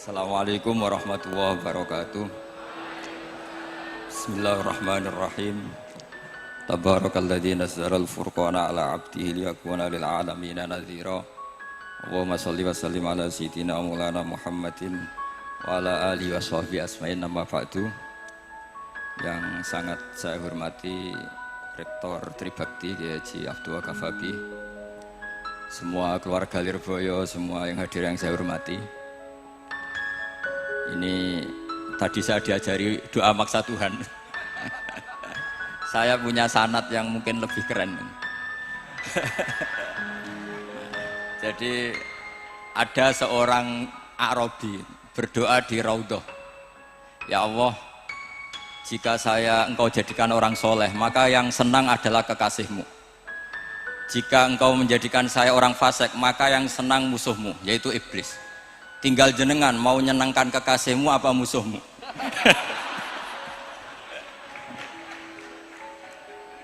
Assalamualaikum warahmatullahi wabarakatuh. Bismillahirrahmanirrahim. Tabarakalladzi nazzala al-furqana ala 'abdihi liyakuna lil 'alamin nadhira. Allahumma shalli wa sallim ala sayyidina Maulana Muhammadin wa ala alihi wa sahbihi asma'in amma ba'du. Yang sangat saya hormati Rektor Tribakti Kiai Haji Abdul Kafabi, semua keluarga Lirboyo, semua yang hadir yang saya hormati. Ini tadi saya diajari doa maksa Tuhan. Saya punya sanad yang mungkin lebih keren. Jadi ada seorang Arabi berdoa di Raudhah, ya Allah, jika Engkau jadikan orang soleh, maka yang senang adalah kekasihmu. Jika Engkau menjadikan saya orang fasik, maka yang senang musuhmu, yaitu iblis. Tinggal jenengan mau nyenangkan kekasihmu apa musuhmu.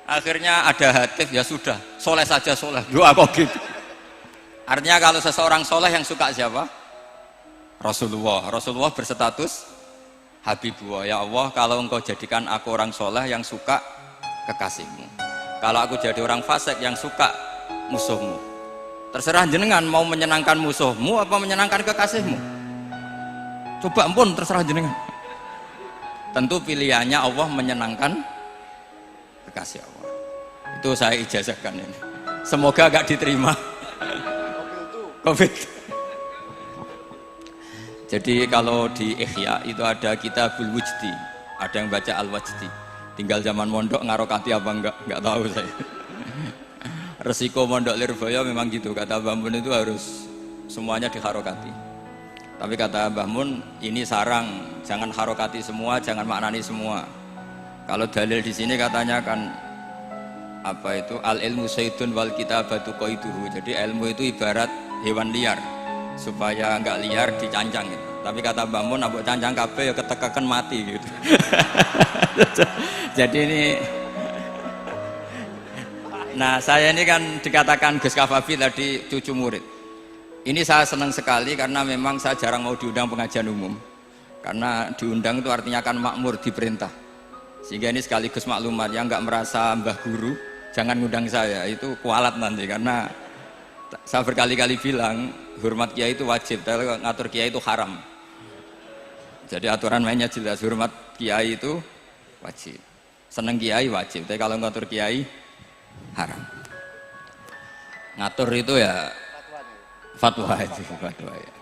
Akhirnya ada hatif, ya sudah, soleh saja soleh, doa kok gitu. Artinya kalau seseorang soleh yang suka siapa? Rasulullah. Rasulullah berstatus Habibullah. Ya Allah, kalau Engkau jadikan aku orang soleh yang suka kekasihmu, kalau aku jadi orang fasik yang suka musuhmu. Terserah jenengan mau menyenangkan musuhmu apa menyenangkan kekasihmu. Coba ampun, terserah jenengan. Tentu pilihannya Allah menyenangkan kekasih Allah. Itu saya ijazahkan ini. Semoga agak diterima. Covid. Jadi kalau di Ihya itu ada Kitabul Wujdi, ada yang baca Al-Wajdi. Tinggal zaman mondok ngarokati apa enggak tahu saya. Resiko mondok Lirboyo memang gitu, kata Mbah Mun itu harus semuanya diharokati. Tapi kata Mbah Mun ini sarang, jangan harokati semua, jangan maknani semua. Kalau dalil di sini katanya kan apa itu al ilmu sayyidun wal kitabatu qaiduhu. Jadi ilmu itu ibarat hewan liar, supaya enggak liar dicancang gitu. Tapi kata Mbah Mun abok cancang kabeh ya ketekaken mati gitu. Jadi ini, nah saya ini kan dikatakan Gus Kafabi tadi cucu murid. Ini saya senang sekali karena memang saya jarang mau diundang pengajian umum. Karena diundang itu artinya kan makmur, diperintah. Sehingga ini sekaligus maklumat, yang nggak merasa mbah guru jangan ngundang saya, itu kualat nanti. Karena saya berkali-kali bilang hormat kiai itu wajib, tapi ngatur kiai itu haram. Jadi aturan mainnya jelas, hormat kiai itu wajib, seneng kiai wajib, tapi kalau ngatur kiai haram. Ngatur itu ya fatwa itu, fatwa ya.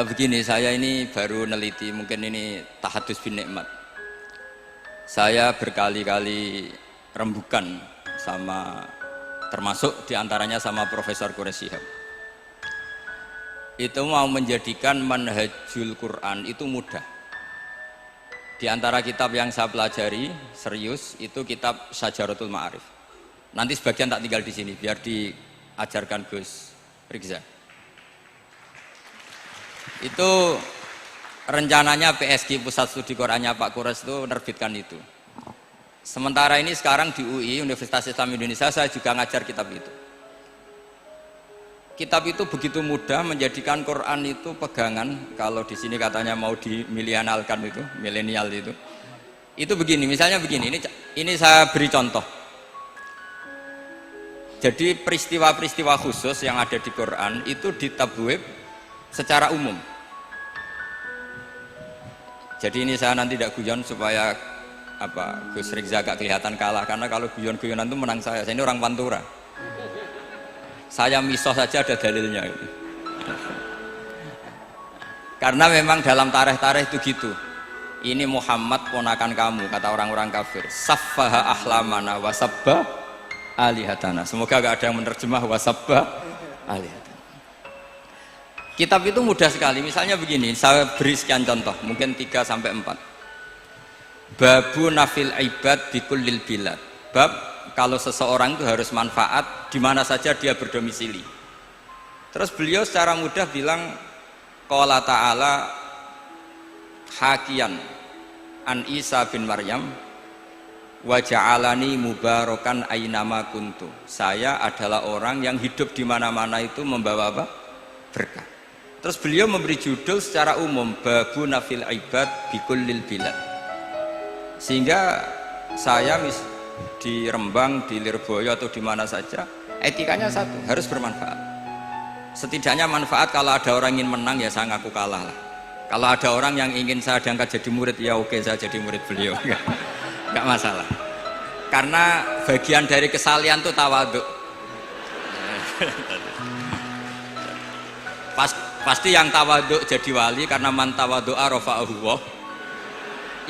Begini, saya ini baru neliti, mungkin ini tahadus bin nikmat. Saya berkali-kali rembukan sama, termasuk diantaranya sama Profesor Quraish Shihab. Itu mau menjadikan manhajul Quran itu mudah. Di antara kitab yang saya pelajari serius itu kitab Syajaratul Ma'arif. Nanti sebagian tak tinggal di sini biar diajarkan Gus Rizza. Itu rencananya PSG Pusat Studi Qurannya Pak Quraish itu menerbitkan itu. Sementara ini sekarang di UI Universitas Islam Indonesia saya juga ngajar kitab itu. Kitab itu begitu mudah, menjadikan Quran itu pegangan. Kalau di sini katanya mau dimilenialkan itu, milenial itu. Itu begini, misalnya begini. Ini saya beri contoh. Jadi peristiwa-peristiwa khusus yang ada di Quran itu ditabwib secara umum. Jadi ini saya nanti tidak guyon supaya Gus Rizza gak kelihatan kalah, karena kalau guyon-guyonan itu menang saya. Saya ini orang Pantura. Saya misoh saja ada dalilnya. Karena memang dalam tarikh-tarikh itu gitu. Ini Muhammad ponakan kamu, kata orang-orang kafir. Saffaha ahlamana wasabba alihatana. Semoga gak ada yang menerjemah wasabba alihatana. Kitab itu mudah sekali. Misalnya begini, saya beri sekian contoh, mungkin 3 sampai 4. Babu nafil ibad bikullil bilad. Bab kalau seseorang itu harus manfaat di mana saja dia berdomisili. Terus beliau secara mudah bilang qala ta'ala hakian an Isa bin Maryam wa ja'alani mubarakan ainama kuntu. Saya adalah orang yang hidup di mana-mana itu membawa apa? Berkah. Terus beliau memberi judul secara umum Babu Nafil Ibad Bikullil Bilad. Sehingga saya di Rembang, di Lirboyo atau di mana saja, etikanya satu, harus bermanfaat. Setidaknya manfaat kalau ada orang ingin menang ya saya ngaku kalah lah. Kalau ada orang yang ingin saya diangkat jadi murid ya oke, saya jadi murid beliau. Enggak masalah. Karena bagian dari kesalian itu tawaduk. Pasti yang tawaduk jadi wali karena man tawadu'a rafa'ahu Allah.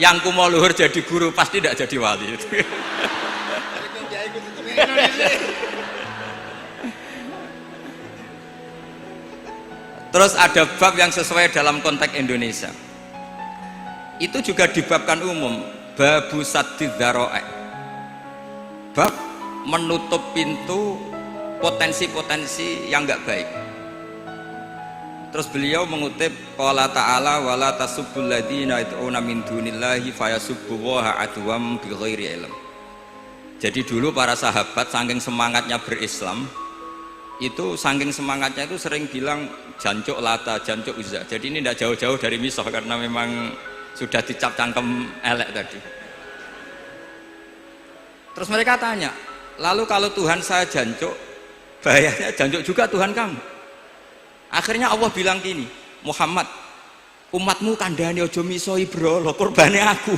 Yang kumo luhur jadi guru pasti tidak jadi wali. Terus ada bab yang sesuai dalam konteks Indonesia. Itu juga dibabkan umum, babu saddid dzara'i. Bab menutup pintu potensi-potensi yang enggak baik. Terus beliau mengutip qala ta'ala wala tasubbul ladzina yad'una min dunillahi fayasubbullaha adwam bighairi ilm. Jadi dulu para sahabat saking semangatnya berislam, itu saking semangatnya itu sering bilang jancuk Lata, jancuk Uzza. Jadi ini tidak jauh-jauh dari misoh karena memang sudah dicap cangkem elek tadi. Terus mereka tanya, lalu kalau Tuhan saya jancuk, bahayanya jancuk juga Tuhan kamu. Akhirnya Allah bilang gini, Muhammad, umatmu kandhane aja misoi brolo, kurbane aku.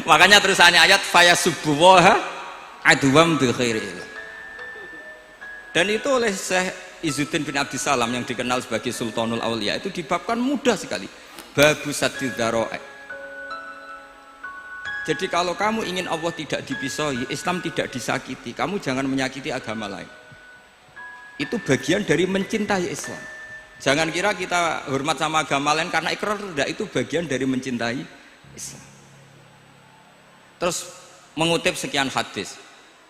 Makanya terusannya ayat fayasubbuha adwam bi khairi. Dan itu oleh Syekh Izzuddin bin Abdissalam yang dikenal sebagai Sultanul Aulia itu dibabkan mudah sekali. Babu saddid dzara'i. Jadi kalau kamu ingin Allah tidak dipisoi, Islam tidak disakiti, kamu jangan menyakiti agama lain. Itu bagian dari mencintai Islam. Jangan kira kita hormat sama agama lain karena ikrar, tidak, itu bagian dari mencintai Islam. Terus mengutip sekian hadis,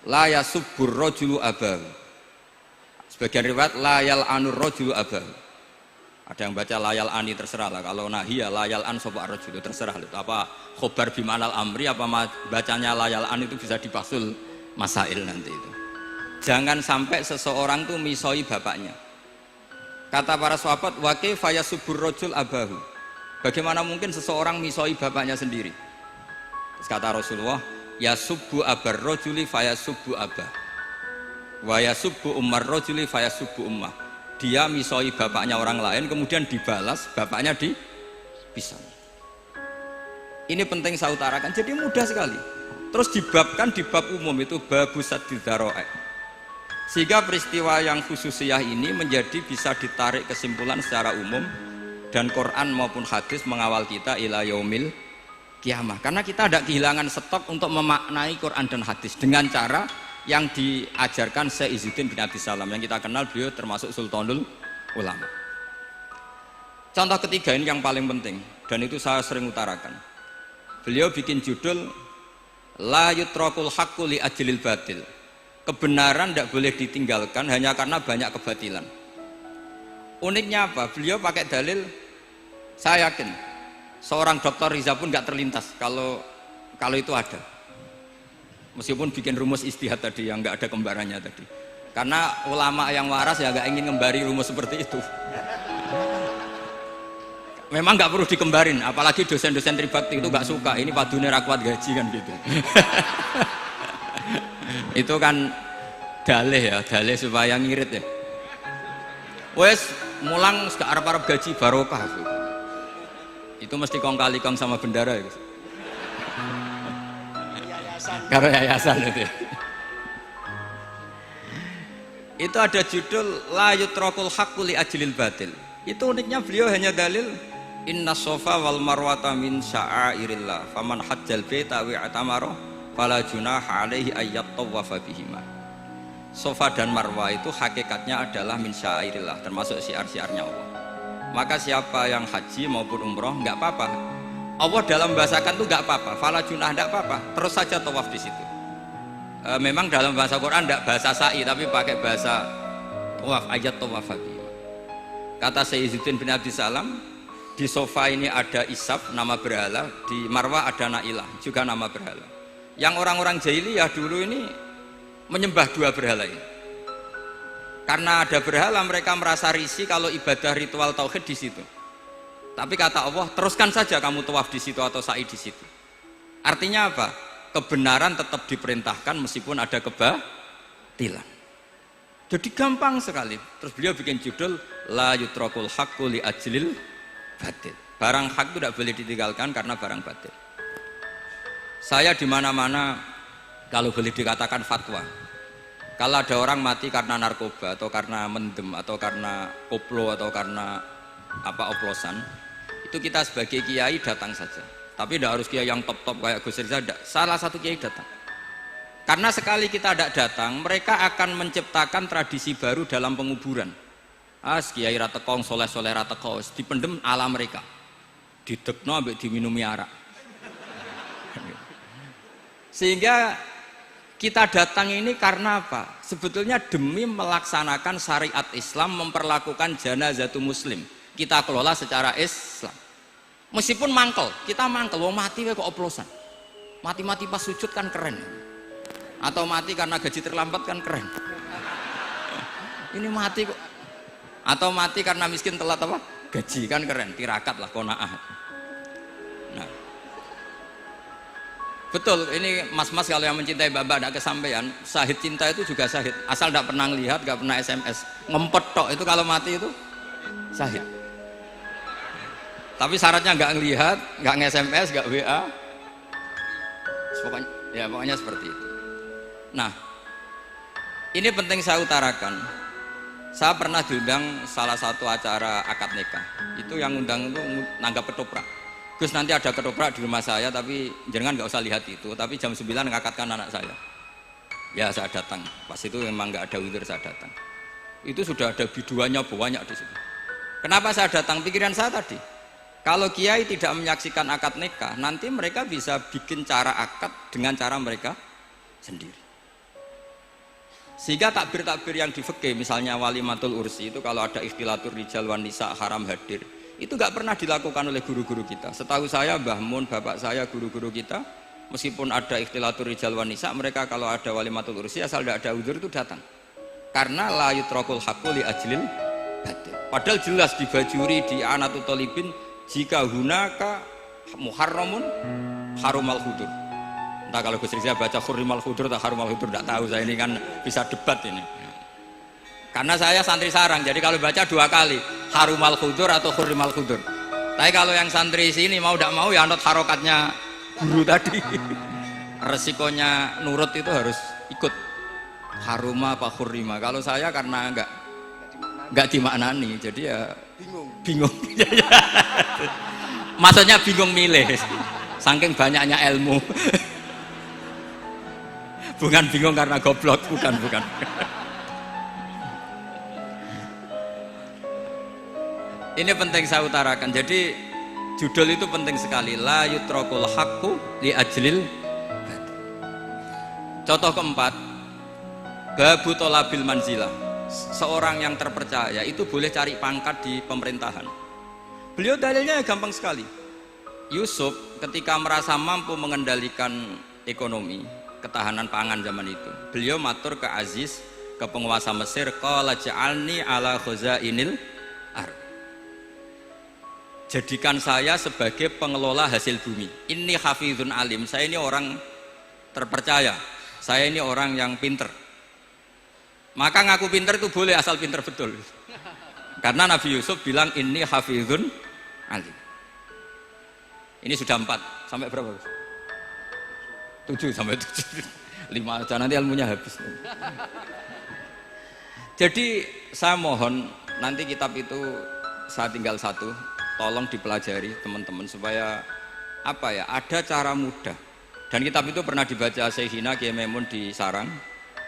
la yasubbur rajulu abahu. Sebagian riwayat la yal'anur rajulu abahu. Ada yang baca la yal'ani, terserah lah. Kalau nahiya la yal'an sapa rajulu, terserah itu apa khobar bimanal amri apa bacanya la yal'an itu bisa dipasul masail nanti itu. Jangan sampai seseorang tuh misoi bapaknya. Kata para sahabat, wa kaifa yasubbur rajul abahu. Bagaimana mungkin seseorang misoi bapaknya sendiri? Terus kata Rasulullah, yasubbu abar rajuli fayasubbu abah. Wa yasubbu ummar rajuli fayasubbu ummah. Dia misoi bapaknya orang lain kemudian dibalas bapaknya dipisah. Ini penting saya utarakan. Jadi mudah sekali. Terus dibabkan di bab umum itu babu saddid dzara'i. Sehingga peristiwa yang khususiyah ini menjadi bisa ditarik kesimpulan secara umum dan Quran maupun hadis mengawal kita ila yaumil kiamah. Karena kita tidak kehilangan stok untuk memaknai Quran dan hadis dengan cara yang diajarkan Syekh Izzuddin bin Abdissalam yang kita kenal, beliau termasuk Sultanul Ulama. Contoh ketiga ini yang paling penting dan itu saya sering utarakan. Beliau bikin judul la yutrakul haqqu li ajlil batil. Kebenaran tidak boleh ditinggalkan hanya karena banyak kebatilan. Uniknya apa? Beliau pakai dalil, saya yakin seorang dokter Riza pun nggak terlintas kalau itu ada. Meskipun bikin rumus istihad tadi yang nggak ada kembarannya tadi. Karena ulama yang waras ya nggak ingin ngembari rumus seperti itu. Memang nggak perlu dikembarin, apalagi dosen-dosen tribakti itu nggak suka. Ini padune ra kuat gaji kan gitu. Itu kan dalih ya, dalih supaya ngirit ya. Wes mulang gak arep-arep gaji barokah. Itu mesti kong kali kong sama bendara ya. Karo yayasan itu. Itu ada judul la yutrakul haqqu li ajlil batil. Itu uniknya beliau hanya dalil inna sofa wal marwata min sya'airillah faman hajjal baita wa atamara fala junaha alaihi ayyat tawafa bihima. Sofa dan marwah itu hakikatnya adalah min sya'airillah, termasuk syiar-syiarnya Allah. Maka siapa yang haji maupun umroh nggak apa-apa. Allah dalam bahasakan itu nggak apa-apa, fala junah nggak apa-apa, terus saja tawaf di situ. Memang dalam bahasa Quran tidak bahasa sa'i tapi pakai bahasa tawaf, ayat tawaf. Kata Syekh Izzuddin bin Abdissalam, di sofa ini ada Isaf nama berhala, di marwah ada Nailah juga nama berhala. Yang orang-orang jahiliyah dulu ini menyembah dua berhala ini. Karena ada berhala mereka merasa risih kalau ibadah ritual tauhid di situ. Tapi kata Allah, teruskan saja kamu tawaf di situ atau sa'i di situ. Artinya apa? Kebenaran tetap diperintahkan meskipun ada kebatilan. Jadi gampang sekali. Terus beliau bikin judul la yutrakul haqqu li ajlil batil. Barang hak itu tidak boleh ditinggalkan karena barang batil. Saya di mana-mana kalau boleh dikatakan fatwa. Kalau ada orang mati karena narkoba atau karena mendem atau karena koplo atau karena oplosan, itu kita sebagai kiai datang saja. Tapi tidak harus kiai yang top-top kayak Gus Rizal, salah satu kiai datang. Karena sekali kita tidak datang, mereka akan menciptakan tradisi baru dalam penguburan. Kiai ratekong, soleh-soleh ratekong, dipendem ala mereka. Didekno ambek diminumi arak. Sehingga kita datang ini karena apa? Sebetulnya demi melaksanakan syariat Islam, memperlakukan janazatu muslim. Kita kelola secara Islam. Meskipun mangkel, kita mangkel, wong mati kok oplosan. Mati-mati pas sujud kan keren. Atau mati karena gaji terlambat kan keren. Ini mati kok. Atau mati karena miskin telat apa? Gaji kan keren, tirakat lah, qanaah. Nah. Betul, ini mas-mas kalau yang mencintai mbak tidak kesampaian, syahid cinta itu juga syahid. Asal tidak pernah lihat, tidak pernah SMS. Ngempet tok itu kalau mati itu syahid. Tapi syaratnya nggak ngelihat, nggak nge-SMS, nggak WA. Pokoknya seperti itu. Nah, ini penting saya utarakan. Saya pernah diundang salah satu acara akad nikah. Itu yang undang itu nanggap ketoprak. Gus, nanti ada ketoprak di rumah saya, tapi jangan nggak usah lihat itu. Tapi jam 9 ngakatkan anak saya. Ya saya datang. Pas itu memang nggak ada udzur, saya datang. Itu sudah ada biduannya banyak di situ. Kenapa saya datang? Pikiran saya tadi. Kalau kiai tidak menyaksikan akad nikah, nanti mereka bisa bikin cara akad dengan cara mereka sendiri. Sehingga takbir-takbir yang di fikih, misalnya walimatul ursi itu kalau ada ikhtilatur rijal wan nisa haram hadir, itu nggak pernah dilakukan oleh guru-guru kita. Setahu saya Mbah Mun, bapak saya, guru-guru kita, meskipun ada ikhtilatur rijal wan nisa, mereka kalau ada walimatul ursi asal tidak ada udzur itu datang. Karena la yutrakul haqqu li ajlil batil. Padahal jelas di Bajuri, di Anatut Thalibin, jika hunaka muharramun harumal hudur. Entah kalau Gus Rizal baca hurrimal hudur atau harumal hudur, tidak tahu, saya ini kan bisa debat ini. Karena saya santri sarang, jadi kalau baca 2 kali harumal hudur atau hurrimal hudur. Tapi kalau yang santri sini mau tidak mau ya anut harokatnya guru tadi. Resikonya nurut itu harus ikut haruma apa hurrima. Kalau saya karena enggak dimaknani, jadi ya bingung. Maksudnya bingung milih, saking banyaknya ilmu. Bukan bingung karena goblok, bukan. Ini penting saya utarakan. Jadi judul itu penting sekali. La yutrakul haqqu li ajlil batil. Contoh keempat, babu tolabil manzilah. Seorang yang terpercaya itu boleh cari pangkat di pemerintahan. Beliau dalilnya gampang sekali. Yusuf ketika merasa mampu mengendalikan ekonomi, ketahanan pangan zaman itu, beliau matur ke Aziz, ke penguasa Mesir, qala ja'alni ala khazainil ardh. Jadikan saya sebagai pengelola hasil bumi. Inni hafizun alim, saya ini orang terpercaya, saya ini orang yang pinter. Maka ngaku pinter itu boleh asal pinter betul. Karena Nabi Yusuf bilang inni hafizun alim. Ini sudah 4, sampai berapa? 7 sampai 7. 5 aja nanti ilmunya habis. Jadi saya mohon nanti kitab itu saya tinggal 1, tolong dipelajari teman-teman supaya apa ya, ada cara mudah. Dan kitab itu pernah dibaca Syekhina Kiai Maimun di Sarang,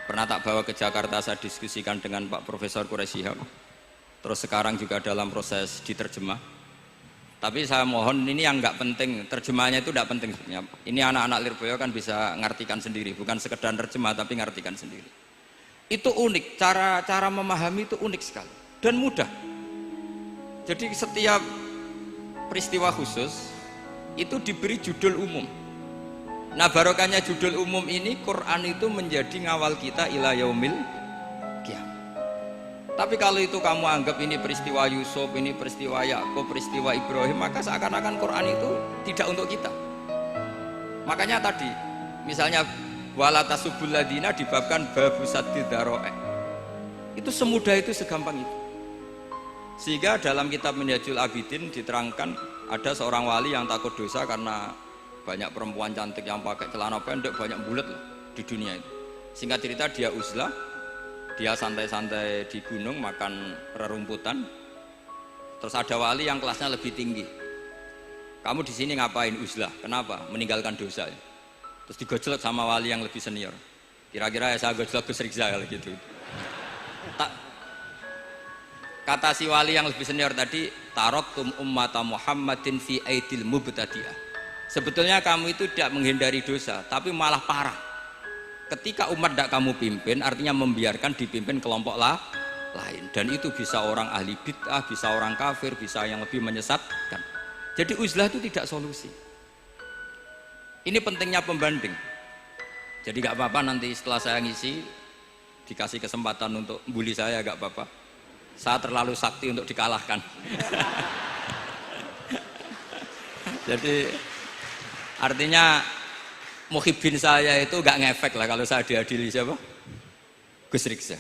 pernah tak bawa ke Jakarta, saya diskusikan dengan Pak Profesor Quraisy Shihab. Terus sekarang juga dalam proses diterjemah. Tapi saya mohon ini yang nggak penting, terjemahnya itu tidak penting sebenarnya. Ini anak-anak Lirboyo kan bisa ngartikan sendiri, bukan sekedar terjemah tapi ngartikan sendiri. Itu unik, cara memahami itu unik sekali dan mudah. Jadi setiap peristiwa khusus itu diberi judul umum. Nah barokahnya judul umum ini, Quran itu menjadi ngawal kita ila yaumil qiyamah. Tapi kalau itu kamu anggap ini peristiwa Yusuf, ini peristiwa Yakub, peristiwa Ibrahim, maka seakan-akan Quran itu tidak untuk kita. Makanya tadi, misalnya wala tasubul ladina dibabkan babu saddid dzara'i. Itu semudah itu, segampang itu. Sehingga dalam kitab Minhajul Abidin diterangkan ada seorang wali yang takut dosa karena banyak perempuan cantik yang pakai celana pendek, banyak bulat loh di dunia itu. Singkat cerita dia uzlah, dia santai-santai di gunung makan rerumputan. Terus ada wali yang kelasnya lebih tinggi. Kamu di sini ngapain uzlah? Kenapa? Meninggalkan dosa. Terus digojlok sama wali yang lebih senior. Kira-kira ya saya gojlok Gus Rizal gitu. Kata si wali yang lebih senior tadi, taraktum ummata Muhammadin fi aidil mubtadi'ah. Sebetulnya kamu itu tidak menghindari dosa, tapi malah parah. Ketika umat tidak kamu pimpin, artinya membiarkan dipimpin kelompok lain. Dan itu bisa orang ahli bid'ah, bisa orang kafir, bisa yang lebih menyesatkan. Jadi uzlah itu tidak solusi. Ini pentingnya pembanding. Jadi gak apa-apa nanti setelah saya ngisi, dikasih kesempatan untuk bully saya, gak apa-apa. Saya terlalu sakti untuk dikalahkan. Jadi artinya muhibin saya itu gak ngefek lah kalau saya diadili siapa? Gus Riksa.